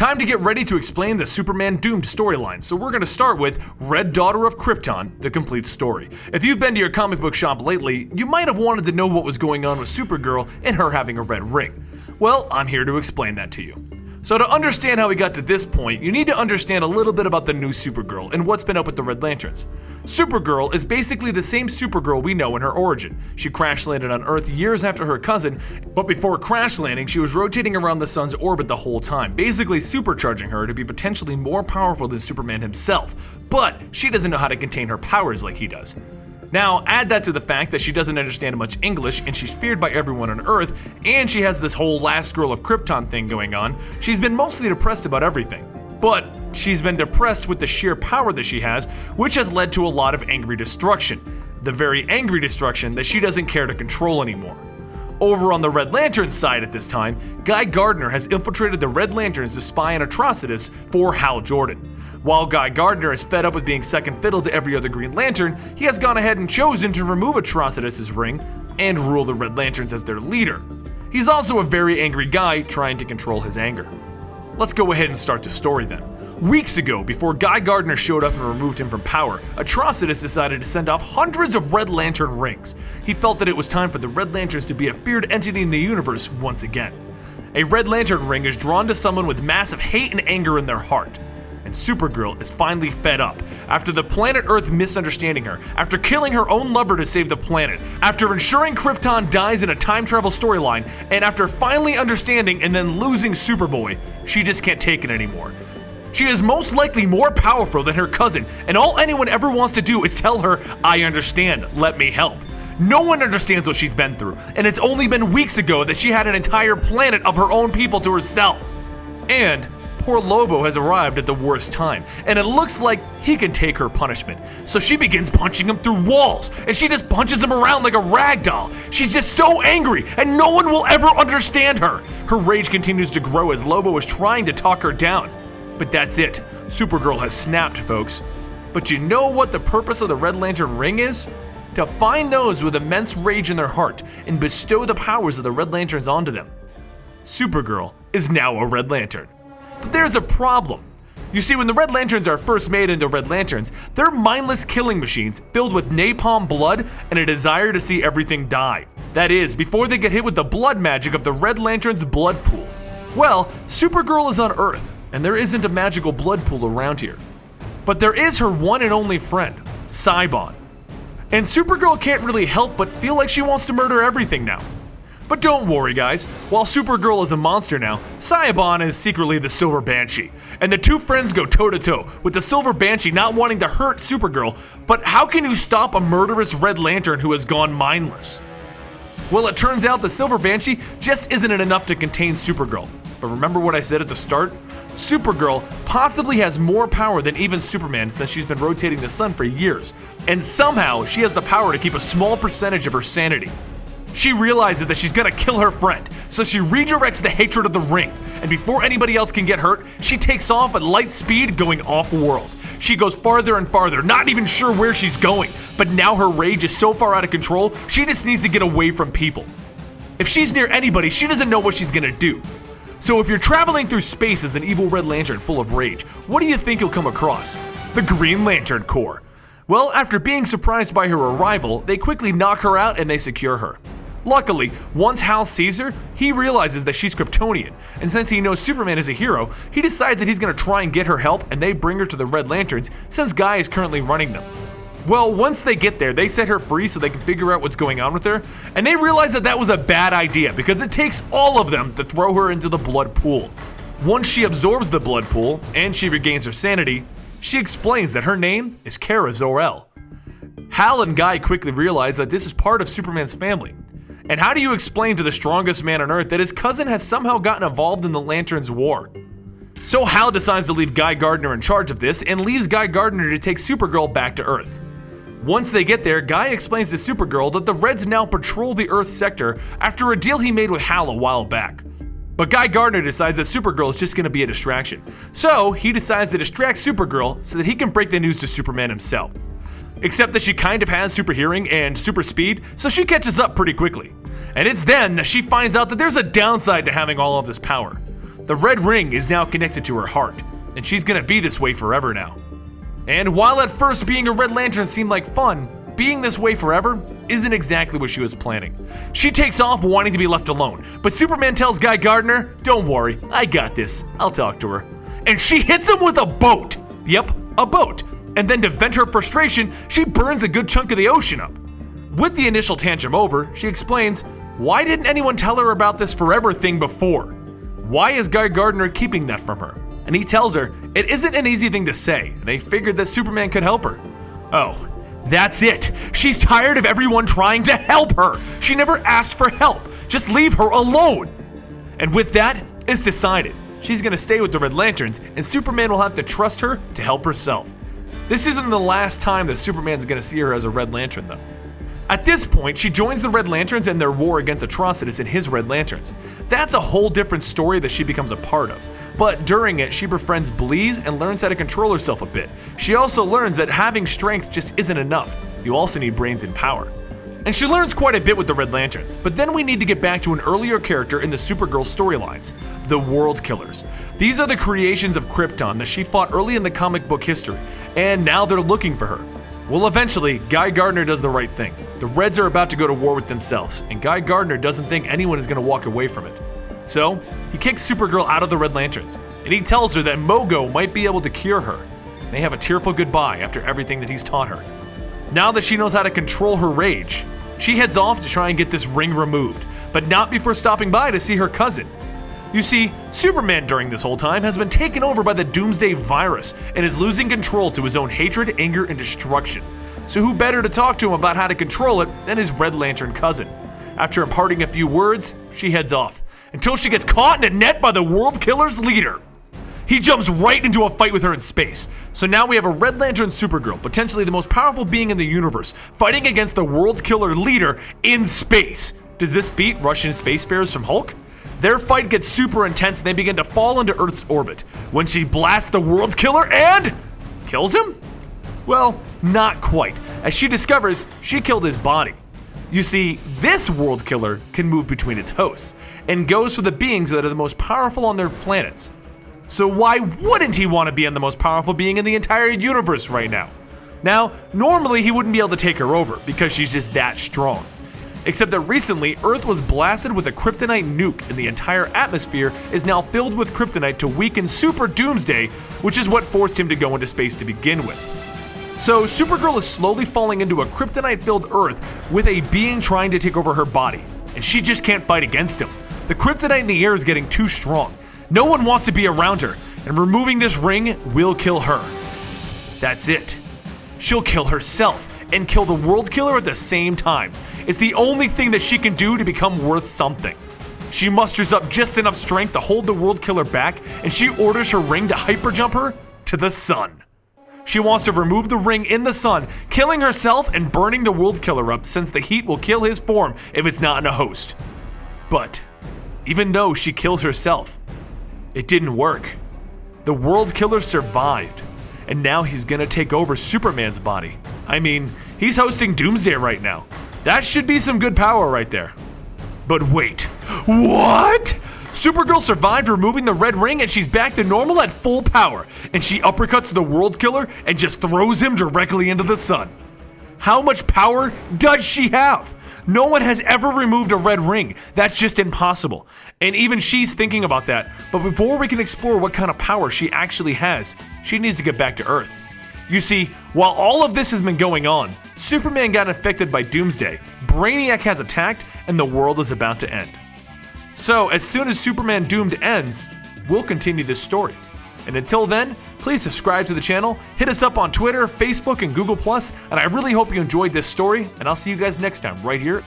Time to get ready to explain the Superman Doomed storyline, so we're going to start with Red Daughter of Krypton, the complete story. If you've been to your comic book shop lately, you might have wanted to know what was going on with Supergirl and her having a red ring. Well, I'm here to explain that to you. So to understand how we got to this point, you need to understand a little bit about the new Supergirl and what's been up with the Red Lanterns. Supergirl is basically the same Supergirl we know in her origin. She crash landed on Earth years after her cousin, but before crash landing, she was rotating around the sun's orbit the whole time, basically supercharging her to be potentially more powerful than Superman himself. But she doesn't know how to contain her powers like he does. Now, add that to the fact that she doesn't understand much English and she's feared by everyone on Earth, and she has this whole last girl of Krypton thing going on. She's been mostly depressed about everything. But she's been depressed with the sheer power that she has, which has led to a lot of angry destruction. The very angry destruction that she doesn't care to control anymore. Over on the Red Lantern side at this time, Guy Gardner has infiltrated the Red Lanterns to spy on Atrocitus for Hal Jordan. While Guy Gardner is fed up with being second fiddle to every other Green Lantern, he has gone ahead and chosen to remove Atrocitus' ring and rule the Red Lanterns as their leader. He's also a very angry guy trying to control his anger. Let's go ahead and start the story then. Weeks ago, before Guy Gardner showed up and removed him from power, Atrocitus decided to send off hundreds of Red Lantern rings. He felt that it was time for the Red Lanterns to be a feared entity in the universe once again. A Red Lantern ring is drawn to someone with massive hate and anger in their heart. And Supergirl is finally fed up. After the planet Earth misunderstanding her, after killing her own lover to save the planet, after ensuring Krypton dies in a time travel storyline, and after finally understanding and then losing Superboy, she just can't take it anymore. She is most likely more powerful than her cousin, and all anyone ever wants to do is tell her, "I understand, let me help." No one understands what she's been through, and it's only been weeks ago that she had an entire planet of her own people to herself. And poor Lobo has arrived at the worst time, and it looks like he can take her punishment. So she begins punching him through walls, and she just punches him around like a rag doll. She's just so angry, and no one will ever understand her. Her rage continues to grow as Lobo is trying to talk her down. But that's it. Supergirl has snapped, folks. But you know what the purpose of the Red Lantern ring is? To find those with immense rage in their heart and bestow the powers of the Red Lanterns onto them. Supergirl is now a Red Lantern. But there's a problem. You see, when the Red Lanterns are first made into Red Lanterns, they're mindless killing machines filled with napalm blood and a desire to see everything die. That is, before they get hit with the blood magic of the Red Lantern's blood pool. Well, Supergirl is on Earth, and there isn't a magical blood pool around here. But there is her one and only friend, Cybon. And Supergirl can't really help but feel like she wants to murder everything now. But don't worry, guys. While Supergirl is a monster now, Cybon is secretly the Silver Banshee. And the two friends go toe-to-toe, with the Silver Banshee not wanting to hurt Supergirl. But how can you stop a murderous Red Lantern who has gone mindless? Well, it turns out the Silver Banshee just isn't enough to contain Supergirl. But remember what I said at the start? Supergirl possibly has more power than even Superman since she's been rotating the sun for years. And somehow, she has the power to keep a small percentage of her sanity. She realizes that she's gonna kill her friend, so she redirects the hatred of the ring, and before anybody else can get hurt, she takes off at light speed going off-world. She goes farther and farther, not even sure where she's going, but now her rage is so far out of control, she just needs to get away from people. If she's near anybody, she doesn't know what she's gonna do. So if you're traveling through space as an evil Red Lantern full of rage, what do you think you'll come across? The Green Lantern Corps. Well, after being surprised by her arrival, they quickly knock her out and they secure her. Luckily, once Hal sees her, he realizes that she's Kryptonian, and since he knows Superman is a hero, he decides that he's gonna try and get her help, and they bring her to the Red Lanterns since Guy is currently running them. Well, once they get there, they set her free so they can figure out what's going on with her, and they realize that that was a bad idea because it takes all of them to throw her into the blood pool. Once she absorbs the blood pool, and she regains her sanity, she explains that her name is Kara Zor-El. Hal and Guy quickly realize that this is part of Superman's family. And how do you explain to the strongest man on Earth that his cousin has somehow gotten involved in the Lanterns' war? So Hal decides to leave Guy Gardner in charge of this and leaves Guy Gardner to take Supergirl back to Earth. Once they get there, Guy explains to Supergirl that the Reds now patrol the Earth sector after a deal he made with Hal a while back. But Guy Gardner decides that Supergirl is just going to be a distraction. So he decides to distract Supergirl so that he can break the news to Superman himself. Except that she kind of has super hearing and super speed, so she catches up pretty quickly. And it's then that she finds out that there's a downside to having all of this power. The red ring is now connected to her heart, and she's gonna be this way forever now. And while at first being a Red Lantern seemed like fun, being this way forever isn't exactly what she was planning. She takes off wanting to be left alone, but Superman tells Guy Gardner, "Don't worry, I got this, I'll talk to her." And she hits him with a boat! Yep, a boat. And then to vent her frustration, she burns a good chunk of the ocean up. With the initial tantrum over, she explains, why didn't anyone tell her about this forever thing before? Why is Guy Gardner keeping that from her? And he tells her, it isn't an easy thing to say, and they figured that Superman could help her. Oh, that's it! She's tired of everyone trying to help her! She never asked for help! Just leave her alone! And with that, it's decided. She's gonna stay with the Red Lanterns, and Superman will have to trust her to help herself. This isn't the last time that Superman's gonna see her as a Red Lantern, though. At this point, she joins the Red Lanterns in their war against Atrocitus and his Red Lanterns. That's a whole different story that she becomes a part of. But during it, she befriends Bleeze and learns how to control herself a bit. She also learns that having strength just isn't enough. You also need brains and power. And she learns quite a bit with the Red Lanterns, but then we need to get back to an earlier character in the Supergirl storylines, the World Killers. These are the creations of Krypton that she fought early in the comic book history, and now they're looking for her. Well, eventually, Guy Gardner does the right thing. The Reds are about to go to war with themselves, and Guy Gardner doesn't think anyone is going to walk away from it. So, he kicks Supergirl out of the Red Lanterns, and he tells her that Mogo might be able to cure her. They have a tearful goodbye after everything that he's taught her. Now that she knows how to control her rage, she heads off to try and get this ring removed, but not before stopping by to see her cousin. You see, Superman during this whole time has been taken over by the Doomsday virus and is losing control to his own hatred, anger, and destruction. So who better to talk to him about how to control it than his Red Lantern cousin? After imparting a few words, she heads off, until she gets caught in a net by the World Killer's leader. He jumps right into a fight with her in space. So now we have a Red Lantern Supergirl, potentially the most powerful being in the universe, fighting against the World Killer leader in space. Does this beat Russian spacefarers from Hulk? Their fight gets super intense and they begin to fall into Earth's orbit, when she blasts the World Killer and kills him? Well, not quite, as she discovers she killed his body. You see, this World Killer can move between its hosts, and goes for the beings that are the most powerful on their planets. So why wouldn't he want to be on the most powerful being in the entire universe right now? Now, normally he wouldn't be able to take her over, because she's just that strong. Except that recently, Earth was blasted with a kryptonite nuke, and the entire atmosphere is now filled with kryptonite to weaken Super Doomsday, which is what forced him to go into space to begin with. So Supergirl is slowly falling into a kryptonite-filled Earth with a being trying to take over her body, and she just can't fight against him. The kryptonite in the air is getting too strong. No one wants to be around her, and removing this ring will kill her. That's it. She'll kill herself, and kill the World Killer at the same time. It's the only thing that she can do to become worth something. She musters up just enough strength to hold the World Killer back, and she orders her ring to hyperjump her to the sun. She wants to remove the ring in the sun, killing herself and burning the World Killer up, since the heat will kill his form if it's not in a host. But even though she kills herself, it didn't work. The World Killer survived, and now he's gonna take over Superman's body. I mean, he's hosting Doomsday right now. That should be some good power right there. But wait, what? Supergirl survived removing the red ring and she's back to normal at full power, and she uppercuts the World Killer and just throws him directly into the sun. How much power does she have? No one has ever removed a red ring. That's just impossible. And even she's thinking about that. But before we can explore what kind of power she actually has, she needs to get back to Earth. You see, while all of this has been going on, Superman got infected by Doomsday, Brainiac has attacked, and the world is about to end. So, as soon as Superman Doomed ends, we'll continue this story. And until then, please subscribe to the channel, hit us up on Twitter, Facebook, and Google+, and I really hope you enjoyed this story, and I'll see you guys next time right here